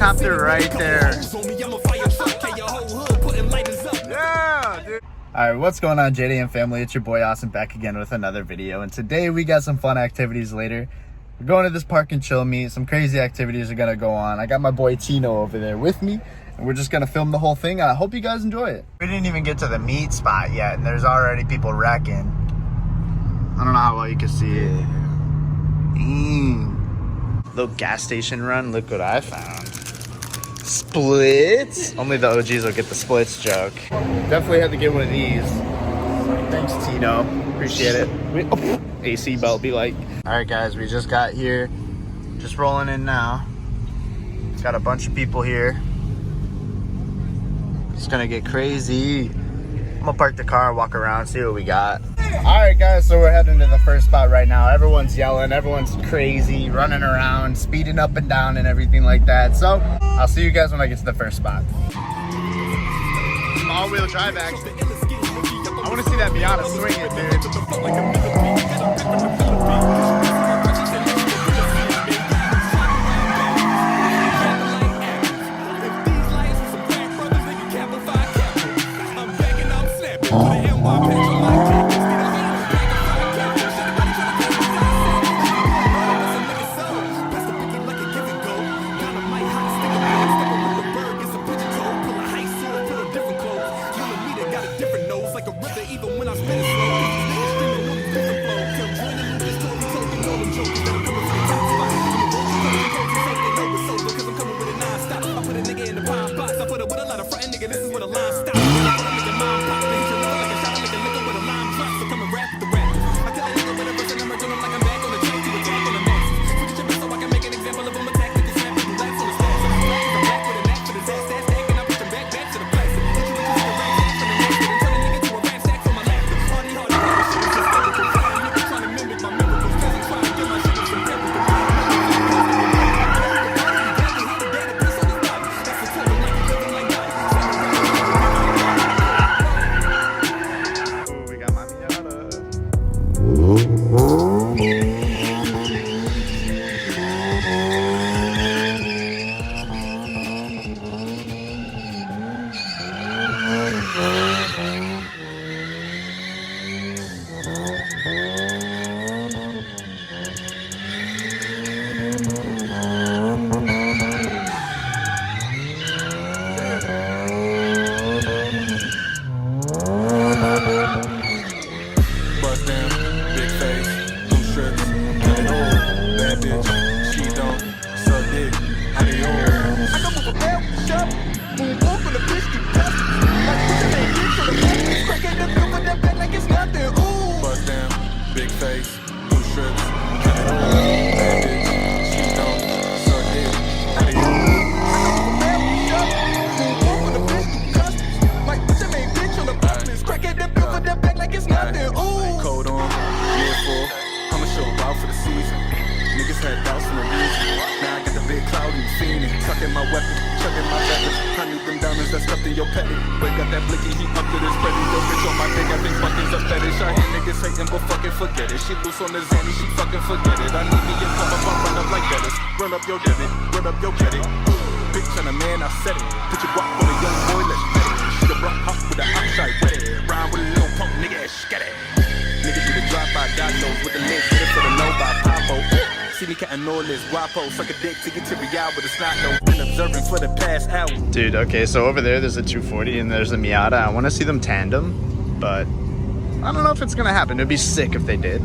helicopter right there. Yeah, dude. Alright, what's going on, JDM family? It's your boy Austin back again with another video. And today we got some fun activities later. We're going to this park and chill meet. Some crazy activities are going to go on. I got my boy Tino over there with me. And we're just going to film the whole thing. I hope you guys enjoy it. We didn't even get to the meet spot yet. And there's already people wrecking. I don't know how well you can see it. Little gas station run. Look what I found. Splits. Only the OGs will get the splits joke. Definitely had to get one of these. Thanks, Tino. Appreciate it. AC belt be like. All right, guys, we just got here. Just rolling in now. Got a bunch of people here. It's gonna get crazy. I'm gonna park the car, walk around, see what we got. All right, guys, so we're heading to the first spot right now. Everyone's yelling, everyone's crazy, running around, speeding up and down and everything like that. So I'll see you guys when I get to the first spot. All-wheel drive action. I want to see that Miata swing it, She loose on the Zanny, she fucking forget it. I need me a come up, I run up like that. Run up your debit, run up your credit. Bitch on a man, I said it. Put your guap on a young boy, let's bet it. Shoot a rock hop with the outside wet it. Rhyme with a little punk nigga, scat it. Nigga do the drive-by diagnose with the link, get it for the low by Papo. See me cutting all this guapo, suck a dick to get to real with a snot nose. Been observing for the past hour. Dude, okay, so over there's a 240 and there's a Miata. I want to see them tandem, but I don't know if it's gonna happen. It'd be sick if they did.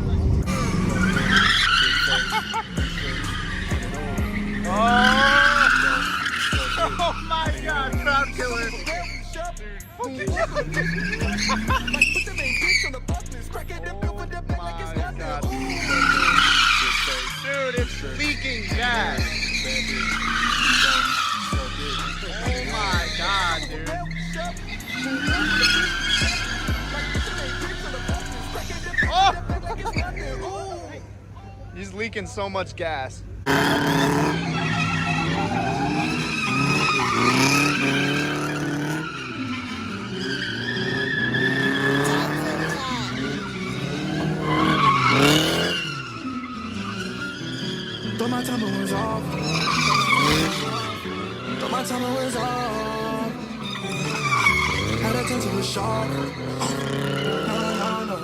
Oh my god, crowd killer. Dude, it's leaking gas. Oh my god, dude. Oh! He's leaking so much gas. my timing was off. Had a turn to a shark. No.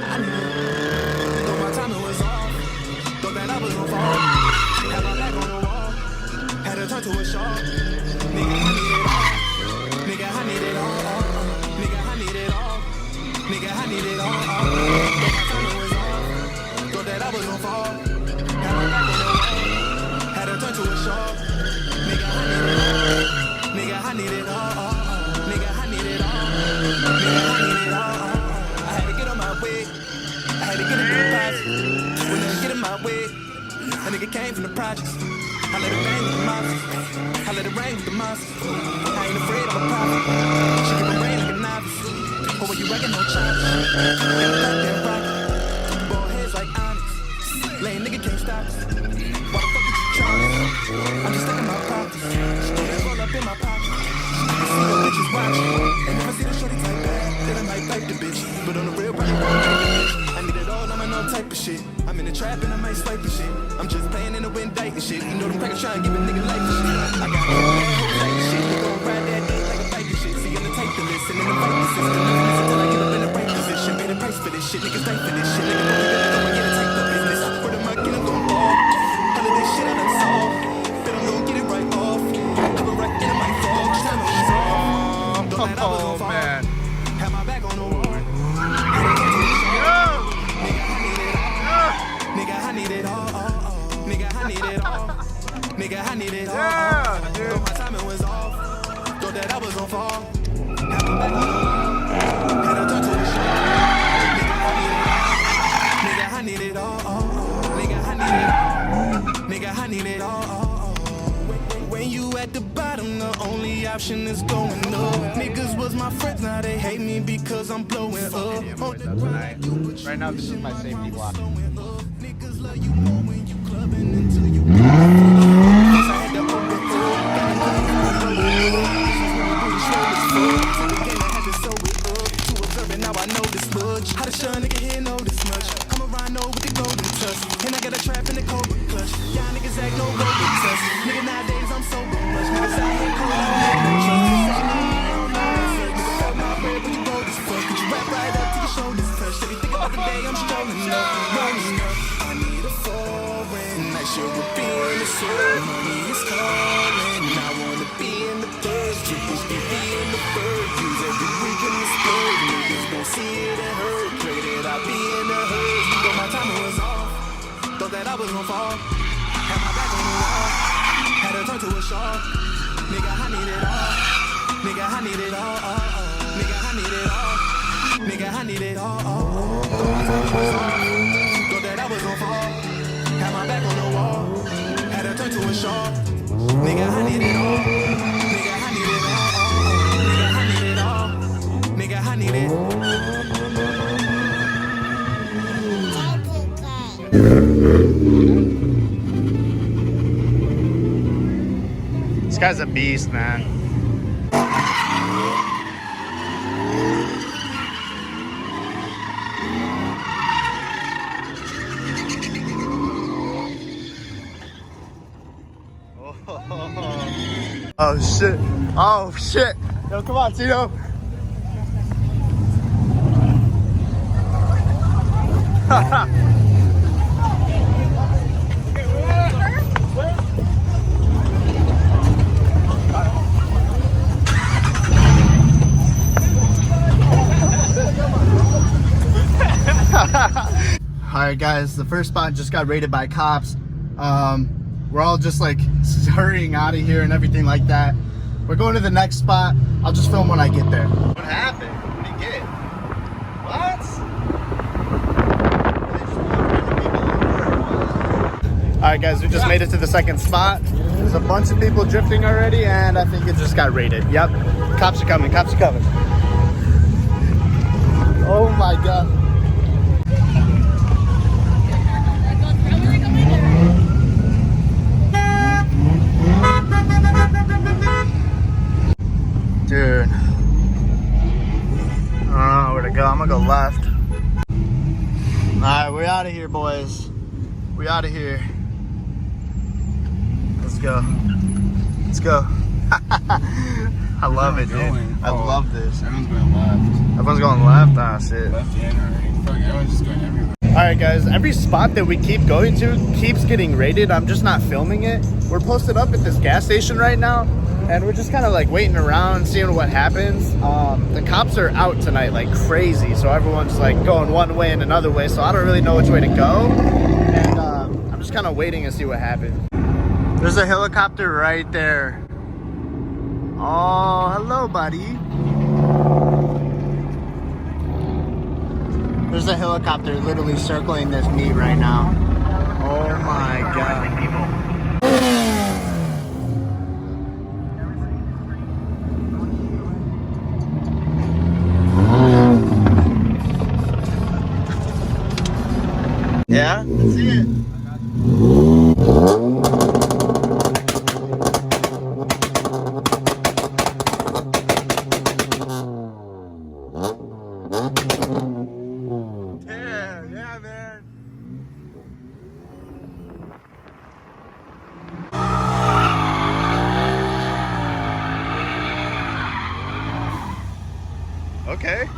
I knew it. Thought my timing was off. Thought that I was gon' fall. Had my back on the wall. Had a turn to a shark. Nigga, I need it all. Nigga, I need it all. Nigga, I need it all. Thought my timing was off. Thought that I was gon' fall. Had my back on the wall. Had a turn to a shark. Nigga, I need it all. Nigga, I need it all. Nigga, I need it all. I had to get on my way. I had to get it through the process. When I get in my way, a nigga came from the projects. I let it rain with the monsters. I let it rain with the monsters. I ain't afraid of a prophet. She keep it rain like a novice. Or when you wrecking no charges. Got a goddamn rocket. Ball heads like onyx. Lame nigga can't stop us. Why the fuck did you try? I'm just stuck in my pockets. Stories roll up in my pocket. I see the bitches watching. And if I see the shorty type that, then I might pipe the bitch. But on the real, probably won't like the bitch. I need it all, I'm in all type of shit. I'm in the trap and I might swipe the shit. I'm just playing in the wind, and shit. You know them crackers trying to give a nigga life and shit. I got all that whole type of shit. You gon' ride that dick like a bike and shit. See, I'm the type to listen in the fight system. Until I get up in the right position. Pay the price for this shit. Niggas fight for this shit. Nigga, know we really go and get a type of business. Where the market, I'm gon' ball. All of this shit I done solved. But I'm gon' get it right off. Have a wreck and I might fall. Just time is off. Thought that I was gon' fall. Had my back on the wall. Nigga, I need it all. Nigga, I need it all. Nigga, I need it all. Thought my timing was off. Thought that I was gon' fall. Had my back on the wall. Had a turn to the shore. Nigga, I need it all. Nigga, I need it all. Nigga, I need it all. When you at the bottom, the only option is going up. Niggas was my friends, now they hate me because I'm blowing up. Right now, this is my safety block. Niggas love you more when you clubbing until you I had to open up. To observe it, now I know this much. How to show a nigga here know this much. I'm a rhino with the golden touch. And I got a trap in the cobra clutch. Y'all niggas act no golden touch. Nigga, nowadays I'm sober much. Niggas out here cold, I don't make no trust. Nigga, got my bread when you roll this fuck. Could you rap right up to your shoulders touch? Every think about the day I'm strolling up, rolling up. I need a foreign. Night show would be in the sword. Money is calling. I wanna be in the first. Triples be in the third. Use every week in the spurt. Niggas gon' see it and hurt. Pray that I be in the hurt. Thought my timing was off. Thought that I was gon' fall. Had my back on the wall. Had a turn to a shark. Nigga, I need it all. Nigga, I need it all. Nigga, I need it all. Nigga, I need it all. Thought that I was gon' fall. Had my back on the wall. Had a turn to a shark. Nigga, I need it all. Nigga, I need it all. Nigga, I need it all. Nigga, I need it. This guy's a beast, man. Oh shit. Oh shit. Yo, come on, Tito. Alright guys, the first spot just got raided by cops. We're all just like hurrying out of here and everything like that. We're going to the next spot. I'll just film when I get there. What happened? What did you get? What? Alright guys, we just made it to the second spot. There's a bunch of people drifting already and I think it just got raided. Yep. Cops are coming, cops are coming. Oh my god. Dude, I don't know where to go. I'm gonna go left. Alright, we're out of here, boys. We out of here. Let's go. Let's go. I love it, dude. I love this. Everyone's going left. Everyone's going left? Ah, shit. Left and right. Fuck, everyone's just going everywhere. Alright guys, every spot that we keep going to keeps getting raided. I'm just not filming it. We're posted up at this gas station right now, and we're just kind of like waiting around, seeing what happens. The cops are out tonight like crazy, so everyone's like going one way and another way, so I don't really know which way to go. And I'm just kind of waiting to see what happens. There's a helicopter right there. Oh, hello, buddy. There's a helicopter literally circling this meet right now. Oh my god. Yeah, let's see it. Yeah, man. Okay.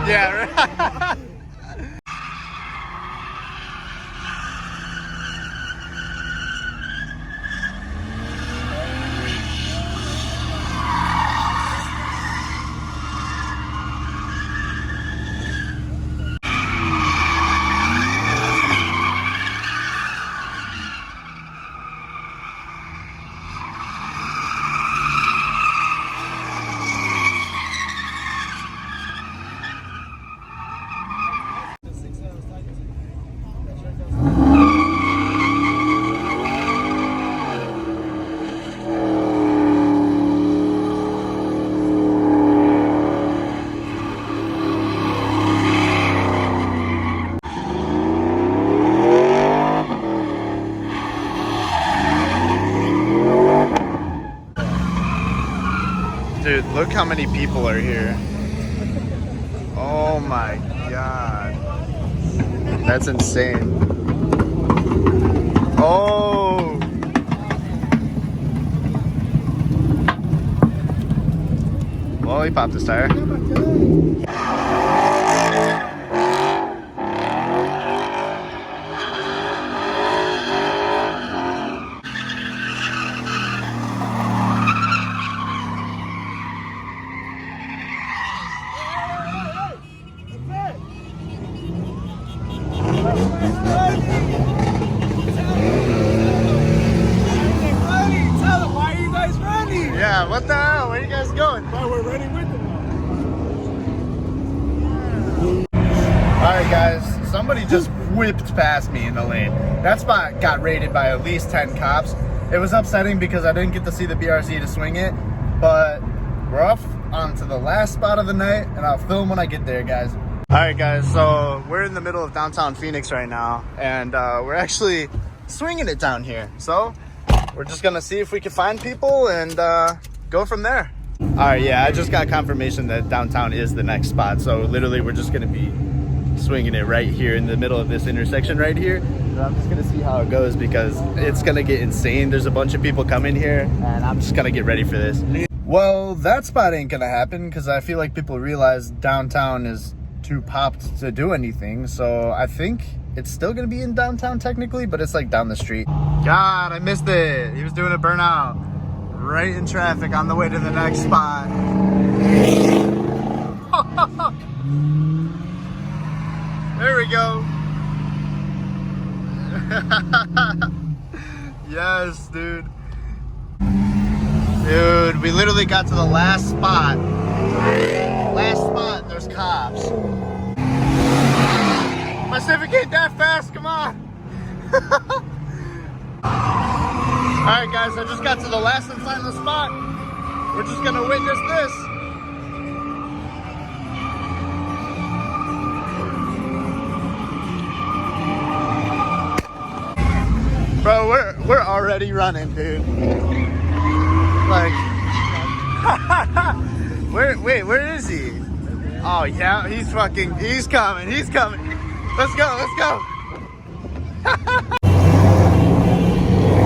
Yeah, right. Dude, look how many people are here. Oh my god. That's insane. Oh! Well, he popped his tire. Yeah, what the hell? Where are you guys going? Bro, we're running with them. Alright guys, somebody just whipped past me in the lane. That spot got raided by at least 10 cops. It was upsetting because I didn't get to see the BRZ to swing it, but we're off onto the last spot of the night, and I'll film when I get there, guys. Alright guys, so we're in the middle of downtown Phoenix right now, and we're actually swinging it down here. So we're just gonna see if we can find people and go from there. All right, yeah, I just got confirmation that downtown is the next spot. So literally we're just gonna be swinging it right here in the middle of this intersection right here. And I'm just gonna see how it goes because it's gonna get insane. There's a bunch of people coming here and I'm just gonna get ready for this. Well, that spot ain't gonna happen because I feel like people realize downtown is too popped to do anything. So I think it's still gonna be in downtown technically, but it's like down the street. God, I missed it. He was doing a burnout right in traffic on the way to the next spot. There we go. Yes, dude. Dude, we literally got to the last spot. Last spot, and there's cops. My Civic ain't that fast, come on. Alright guys, I just got to the last and final spot. We're just gonna witness this. Bro, we're already running, dude. Like, where is he? Oh yeah, he's coming. Let's go.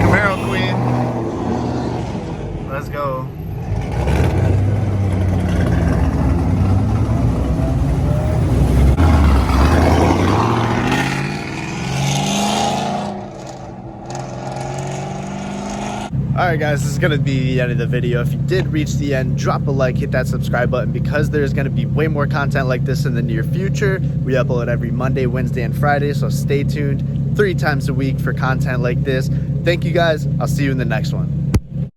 Camaro Queen. Let's go. Alright guys, this is going to be the end of the video. If you did reach the end, drop a like, hit that subscribe button, because there's going to be way more content like this in the near future. We upload every Monday, Wednesday, and Friday, so stay tuned 3 times a week for content like this. Thank you guys. I'll see you in the next one.